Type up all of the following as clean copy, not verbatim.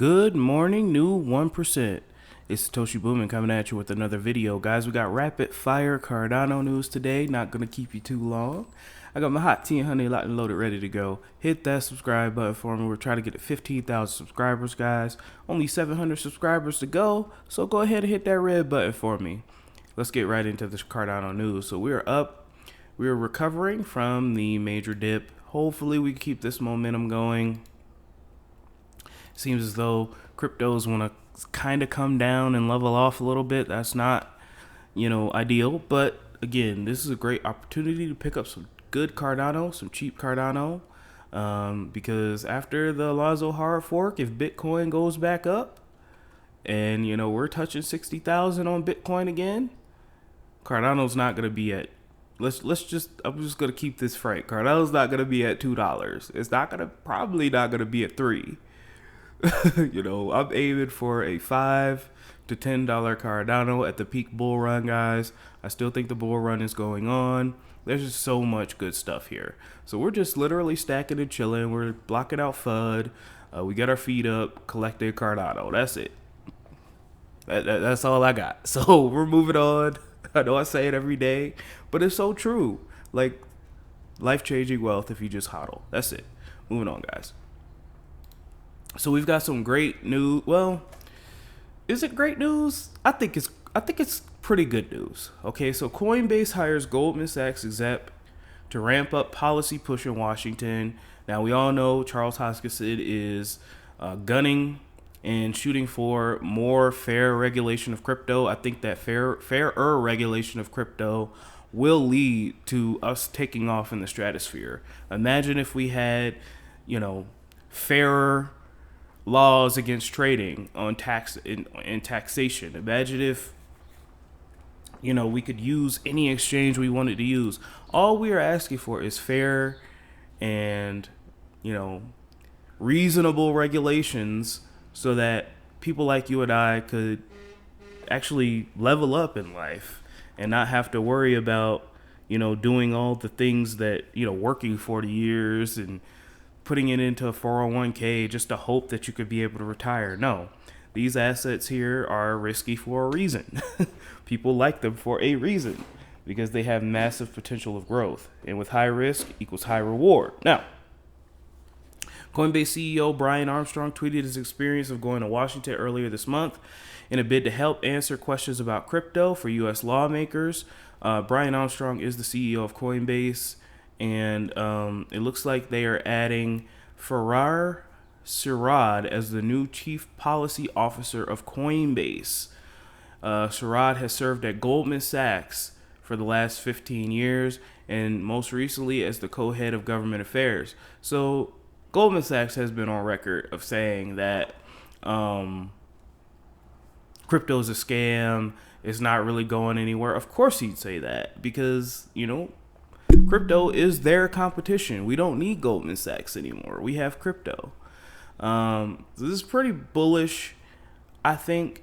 Good morning, new 1%. It's Satoshi Boomin coming at you with another video. Guys, we got rapid fire Cardano news today. Not going to keep you too long. I got my hot tea and honey locked and loaded, ready to go. Hit that subscribe button for me. We're trying to get to 15,000 subscribers, guys. Only 700 subscribers to go, so go ahead and hit that red button for me. Let's get right into this Cardano news. So we're up. We're recovering from the major dip. Hopefully we can keep this momentum going. Seems as though cryptos want to kind of come down and level off a little bit. That's not, ideal. But again, this is a great opportunity to pick up some good Cardano, some cheap Cardano. Because after the Alonzo Hardfork, if Bitcoin goes back up and, we're touching 60,000 on Bitcoin again, Cardano's not going to be at, I'm just going to keep this frank. Cardano's not going to be at $2. It's probably not going to be at $3. I'm aiming for a $5 to $10 Cardano at the peak bull run, guys. I still think the bull run is going on. There's just so much good stuff here. So we're just literally stacking and chilling. We're blocking out FUD. We got our feet up, collecting Cardano. That's it. That's all I got. So we're moving on. I know I say it every day, but it's so true. Like, life-changing wealth if you just hodl. That's it. Moving on, guys. So we've got some great news. Well, is it great news? I think it's pretty good news. Okay, so Coinbase hires Goldman Sachs exec to ramp up policy push in Washington. Now we all know Charles Hoskinson is gunning and shooting for more fair regulation of crypto. I think that fairer regulation of crypto will lead to us taking off in the stratosphere. Imagine if we had, fairer laws against trading on tax and taxation. Imagine if we could use any exchange we wanted to use. All we are asking for is fair and reasonable regulations so that people like you and I could actually level up in life and not have to worry about doing all the things that working 40 years and putting it into a 401k just to hope that you could be able to retire. No, these assets here are risky for a reason. People like them for a reason because they have massive potential of growth. And with high risk equals high reward. Now, Coinbase CEO Brian Armstrong tweeted his experience of going to Washington earlier this month in a bid to help answer questions about crypto for U.S. lawmakers. Brian Armstrong is the CEO of Coinbase. And it looks like they are adding Farrar Sirad as the new chief policy officer of Coinbase. Sirad has served at Goldman Sachs for the last 15 years and most recently as the co-head of government affairs. So Goldman Sachs has been on record of saying that crypto is a scam. It's not really going anywhere. Of course he'd say that because, crypto is their competition. We don't need Goldman Sachs anymore. We have crypto. So this is pretty bullish, I think.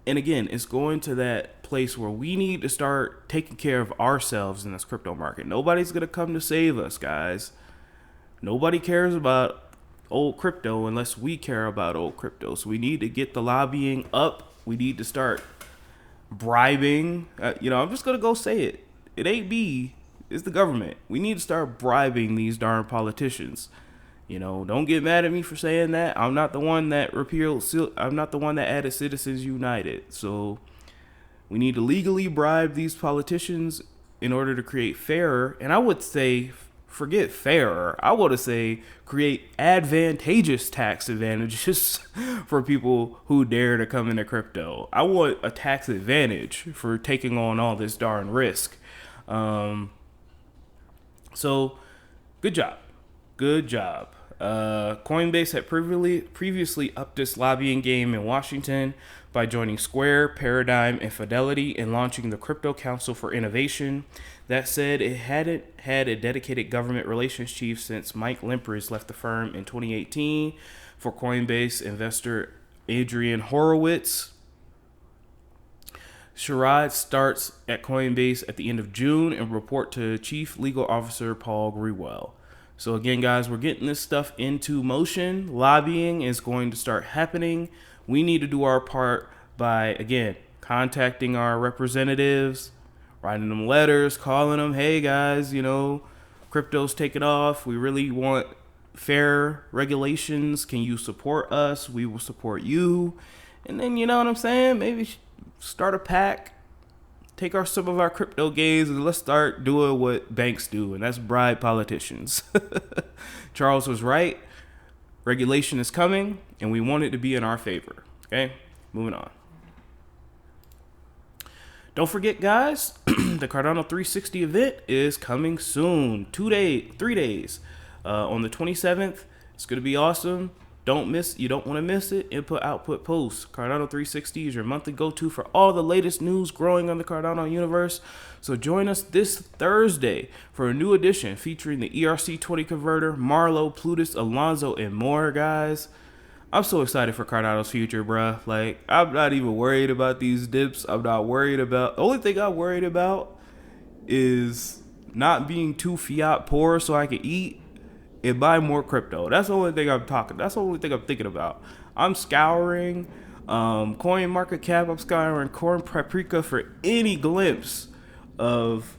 And again, it's going to that place where we need to start taking care of ourselves in this crypto market. Nobody's going to come to save us, guys. Nobody cares about old crypto unless we care about old crypto. So we need to get the lobbying up. We need to start bribing. I'm just going to go say it. It ain't me. It's the government. We need to start bribing these darn politicians. Don't get mad at me for saying that. I'm not the one that I'm not the one that added Citizens United. So we need to legally bribe these politicians in order to create fairer. And I would say, forget fairer. I want to say create advantageous tax advantages for people who dare to come into crypto. I want a tax advantage for taking on all this darn risk. So, good job. Coinbase had previously upped its lobbying game in Washington by joining Square, Paradigm, and Fidelity in launching the Crypto Council for Innovation. That said, it hadn't had a dedicated government relations chief since Mike Lemprez left the firm in 2018 for Coinbase investor Adrian Horowitz. Sherrod starts at Coinbase at the end of June and report to Chief Legal Officer Paul Grewell. So again, guys, we're getting this stuff into motion. Lobbying is going to start happening. We need to do our part by, again, contacting our representatives, writing them letters, calling them, hey guys, you know, crypto's taking off. We really want fair regulations. Can you support us? We will support you. And then, you know what I'm saying? Maybe start a pack, take some of our crypto gains, and let's start doing what banks do, and that's bribe politicians. Charles was right. Regulation is coming, and we want it to be in our favor. Okay, moving on. Don't forget, guys, the Cardano 360 event is coming soon. 3 days. On the 27th, it's going to be awesome. You don't want to miss it. Input, output, post. Cardano 360 is your monthly go-to for all the latest news growing on the Cardano universe. So join us this Thursday for a new edition featuring the ERC20 converter, Marlo, Plutus, Alonzo, and more, guys. I'm so excited for Cardano's future, bruh. Like, I'm not even worried about these dips. I'm not worried about... The only thing I'm worried about is not being too fiat poor so I can eat and buy more crypto. That's the only thing That's the only thing I'm thinking about. I'm scouring Coin Market Cap. I'm scouring Coin Paprika for any glimpse of,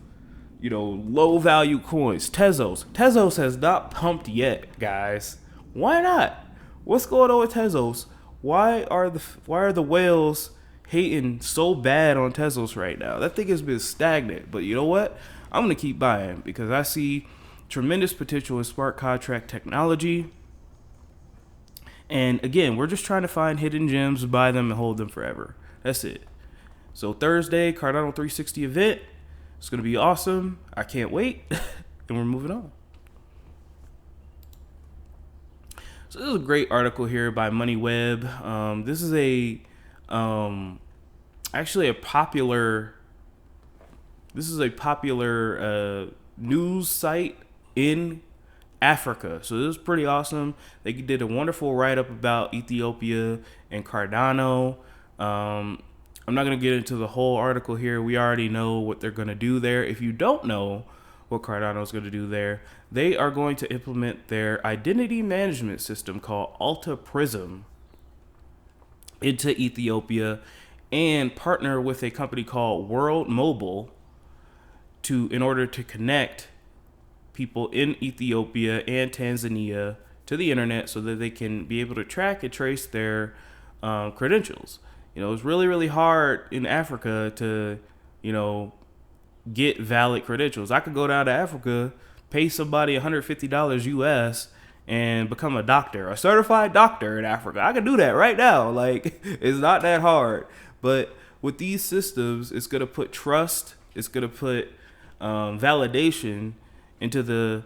you know, low value coins. Tezos has not pumped yet, guys. Why not? What's going on with Tezos? Why are the whales hating so bad on Tezos right now? That thing has been stagnant. But you know what? I'm gonna keep buying because I see tremendous potential in smart contract technology. And again, we're just trying to find hidden gems, buy them, and hold them forever. That's it. So Thursday, Cardano 360 event. It's going to be awesome. I can't wait. And we're moving on. So this is a great article here by MoneyWeb. This is actually a popular news site in Africa. So this is pretty awesome. They did a wonderful write-up about Ethiopia and Cardano. I'm not going to get into the whole article here. We already know what they're going to do there. If you don't know what Cardano is going to do there, they are going to implement their identity management system called Alta Prism into Ethiopia and partner with a company called World Mobile in order to connect people in Ethiopia and Tanzania to the internet so that they can be able to track and trace their credentials. You know, it's really, really hard in Africa to, you know, get valid credentials. I could go down to Africa, pay somebody $150 US and become a doctor, a certified doctor in Africa. I can do that right now. Like, it's not that hard. But with these systems, it's going to put trust. It's going to put validation into the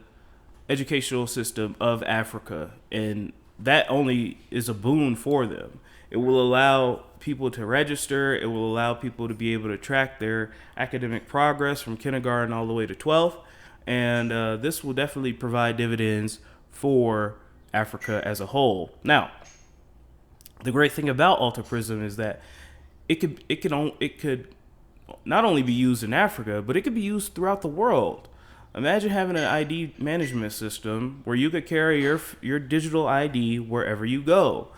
educational system of Africa. And that only is a boon for them. It will allow people to register. It will allow people to be able to track their academic progress from kindergarten all the way to 12th. And this will definitely provide dividends for Africa as a whole. Now, the great thing about Alta Prism is that it could not only be used in Africa, but it could be used throughout the world. Imagine having an ID management system where you could carry your digital ID wherever you go.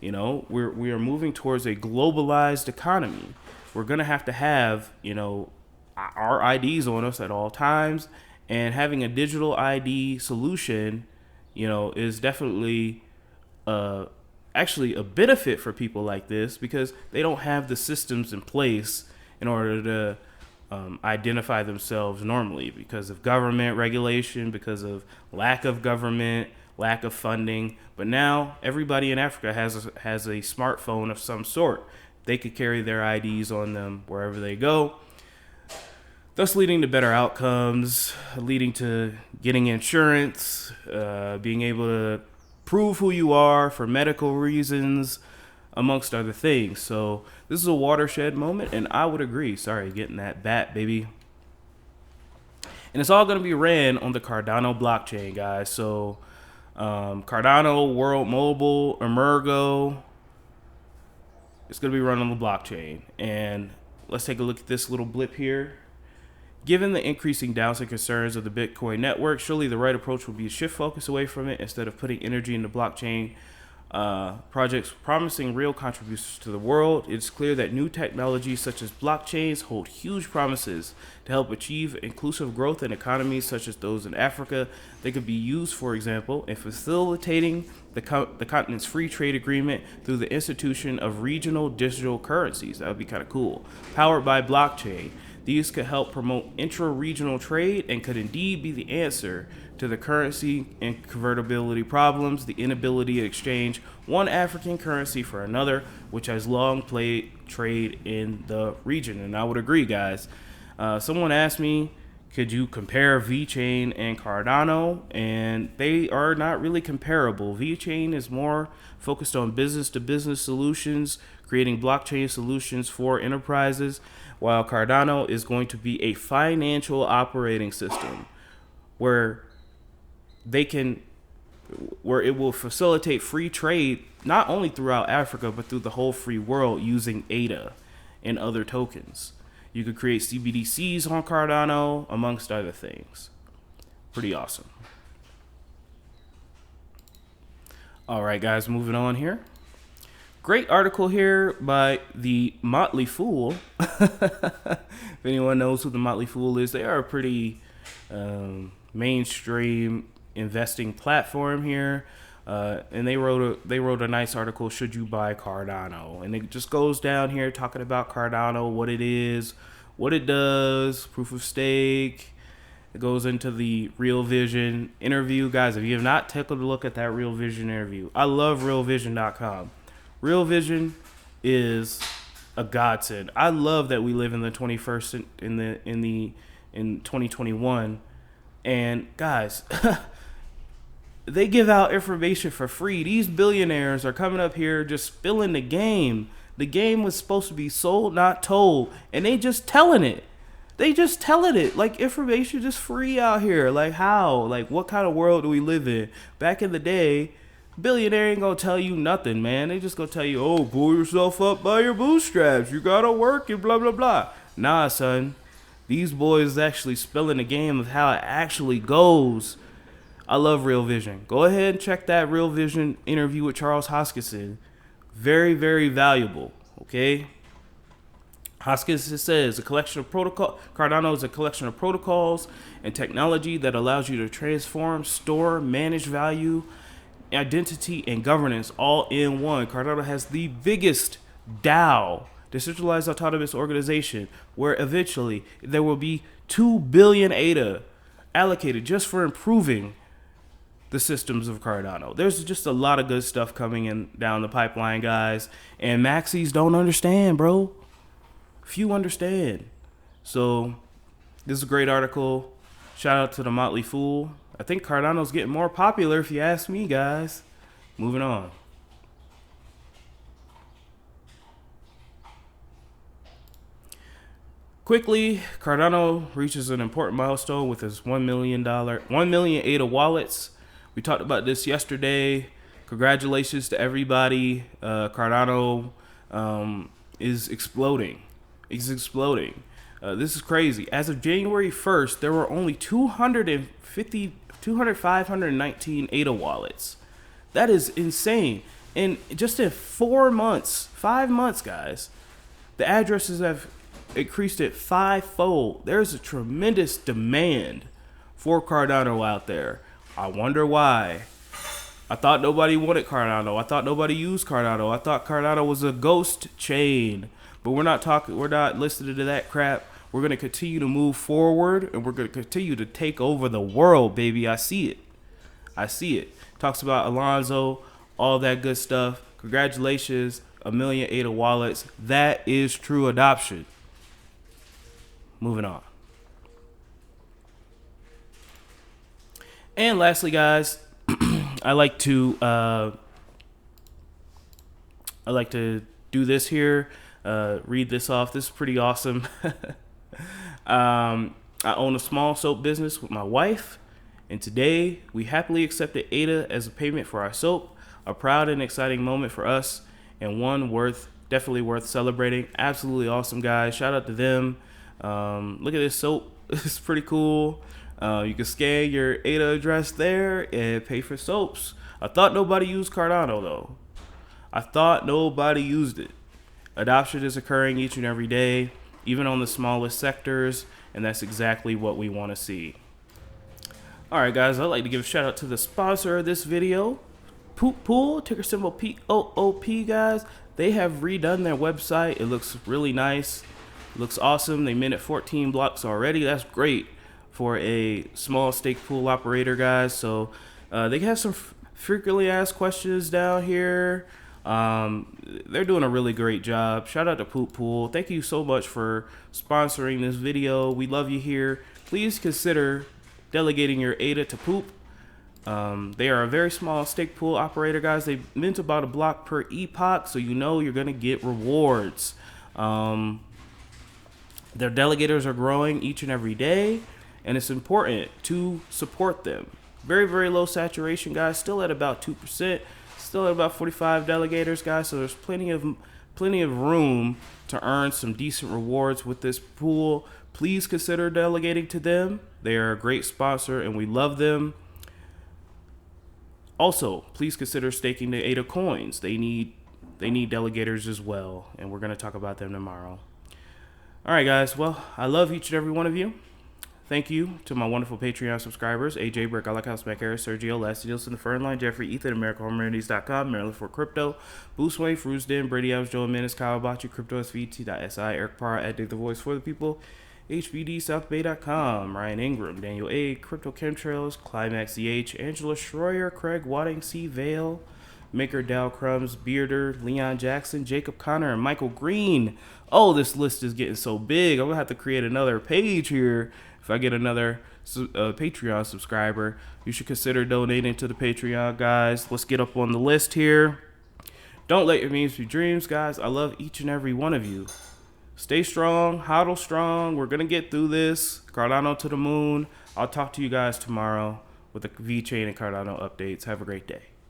You know, we are moving towards a globalized economy. We're going to have, you know, our IDs on us at all times, and having a digital ID solution, you know, is definitely actually a benefit for people like this because they don't have the systems in place in order to identify themselves normally because of government regulation, because of lack of government, lack of funding. But now everybody in Africa has a smartphone of some sort. They could carry their IDs on them wherever they go, thus leading to better outcomes, leading to getting insurance, being able to prove who you are for medical reasons, amongst other things. So this is a watershed moment, and I would agree. Sorry, getting that bat, baby. And it's all going to be ran on the Cardano blockchain, guys. So Cardano, World Mobile, Emergo, it's going to be run on the blockchain. And let's take a look at this little blip here. Given the increasing downside concerns of the Bitcoin network, surely the right approach would be to shift focus away from it instead of putting energy into blockchain projects promising real contributions to the world. It's clear that new technologies such as blockchains hold huge promises to help achieve inclusive growth in economies such as those in Africa. They could be used, for example, in facilitating the continent's free trade agreement through the institution of regional digital currencies. That would be kind of cool. Powered by blockchain. These could help promote intra-regional trade and could indeed be the answer to the currency and convertibility problems, the inability to exchange one African currency for another, which has long plagued trade in the region. And I would agree, guys. Someone asked me, could you compare VeChain and Cardano? And they are not really comparable. VeChain is more focused on business-to-business solutions, creating blockchain solutions for enterprises, while Cardano is going to be a financial operating system where it will facilitate free trade not only throughout Africa but through the whole free world using ADA and other tokens. You could create CBDCs on Cardano, amongst other things. Pretty awesome. All right, guys, moving on here. Great article here by the Motley Fool. If anyone knows who the Motley Fool is, they are a pretty mainstream investing platform here. And they wrote a nice article, Should You Buy Cardano? And it just goes down here talking about Cardano, what it is, what it does, proof of stake. It goes into the Real Vision interview. Guys, if you have not taken a look at that Real Vision interview, I love realvision.com. Real Vision is a godsend. I love that we live in the 21st in 2021. And guys, they give out information for free. These billionaires are coming up here just spilling the game. The game was supposed to be sold, not told, and they just telling it. They just telling it. Like, information just free out here. Like, how? Like, what kind of world do we live in? Back in the day, billionaire ain't gonna tell you nothing, man. They just gonna tell you, oh, pull yourself up by your bootstraps. You gotta work and blah, blah, blah. Nah, son. These boys actually spilling the game of how it actually goes. I love Real Vision. Go ahead and check that Real Vision interview with Charles Hoskinson. Very, very valuable, okay? Hoskinson says Cardano is a collection of protocols and technology that allows you to transform, store, manage value, identity, and governance all in one. Cardano has the biggest DAO, decentralized autonomous organization, where eventually there will be 2 billion ADA allocated just for improving the systems of Cardano. There's just a lot of good stuff coming in down the pipeline, guys, and maxis don't understand, bro. Few understand. So this is a great article. Shout out to the Motley Fool. I think Cardano's getting more popular, if you ask me, guys. Moving on. Quickly, Cardano reaches an important milestone with his $1 million ADA wallets. We talked about this yesterday. Congratulations to everybody. Cardano is exploding. It's exploding. This is crazy. As of January 1st, there were only 519 ADA wallets. That is insane. And just in 5 months, guys, the addresses have increased it 5-fold. There's a tremendous demand for Cardano out there. I wonder why. I thought nobody wanted Cardano. I thought nobody used Cardano. I thought Cardano was a ghost chain. But we're not listening to that crap. We're going to continue to move forward, and we're going to continue to take over the world, baby. I see it. Talks about Alonzo, all that good stuff. Congratulations, 1 million ADA wallets. That is true adoption. Moving on. And lastly, guys, I like to do this here. Read this off. This is pretty awesome. I own a small soap business with my wife, and today we happily accepted ADA as a payment for our soap. A proud and exciting moment for us, and one definitely worth celebrating. Absolutely awesome, guys. Shout out to them. Look at this soap. It's pretty cool. You can scan your ADA address there and pay for soaps. I thought nobody used Cardano though. I thought nobody used it. Adoption is occurring each and every day, even on the smallest sectors, and that's exactly what we want to see. Alright guys, I'd like to give a shout out to the sponsor of this video, Pool, ticker symbol POOP, guys. They have redone their website. It looks really nice. It looks awesome. They minted 14 blocks already. That's great for a small stake pool operator, guys. So they have some frequently asked questions down here. They're doing a really great job. Shout out to Pool. Thank you so much for sponsoring this video. We love you here. Please consider delegating your ADA to Poop. They are a very small stake pool operator, guys. They mint about a block per epoch, so you know you're gonna get rewards. Their delegators are growing each and every day, and it's important to support them. Very, very low saturation, guys. Still at about 2%. Still at about 45 delegators, guys. So there's plenty of room to earn some decent rewards with this pool. Please consider delegating to them. They are a great sponsor, and we love them. Also, please consider staking the ADA coins. They need delegators as well, and we're gonna talk about them tomorrow. All right, guys. Well, I love each and every one of you. Thank you to my wonderful Patreon subscribers: AJ, Brick, House, Mac Harris, Sergio, Lassie Nielsen, The Fernline, Jeffrey, Ethan, AmericanHomeRemedies.com, Maryland for Crypto, Boost Wayne, Fruits Den, Brady Adams, Joel Menace, Kyle Bachi, CryptoSVT.si, Eric Parr, at Dig the Voice for the People, HBDSouthBay.com, Ryan Ingram, Daniel A, Crypto Chemtrails, Climax EH, Angela Schroyer, Craig Wadding, C. Vale, Maker Dow Crumbs, Bearder, Leon Jackson, Jacob Connor, and Michael Green. Oh, this list is getting so big. I'm gonna have to create another page here. If I get another Patreon subscriber, you should consider donating to the Patreon, guys. Let's get up on the list here. Don't let your memes be dreams, guys. I love each and every one of you. Stay strong, hodl strong. We're gonna get through this. Cardano to the moon. I'll talk to you guys tomorrow with the VeChain and Cardano updates. Have a great day.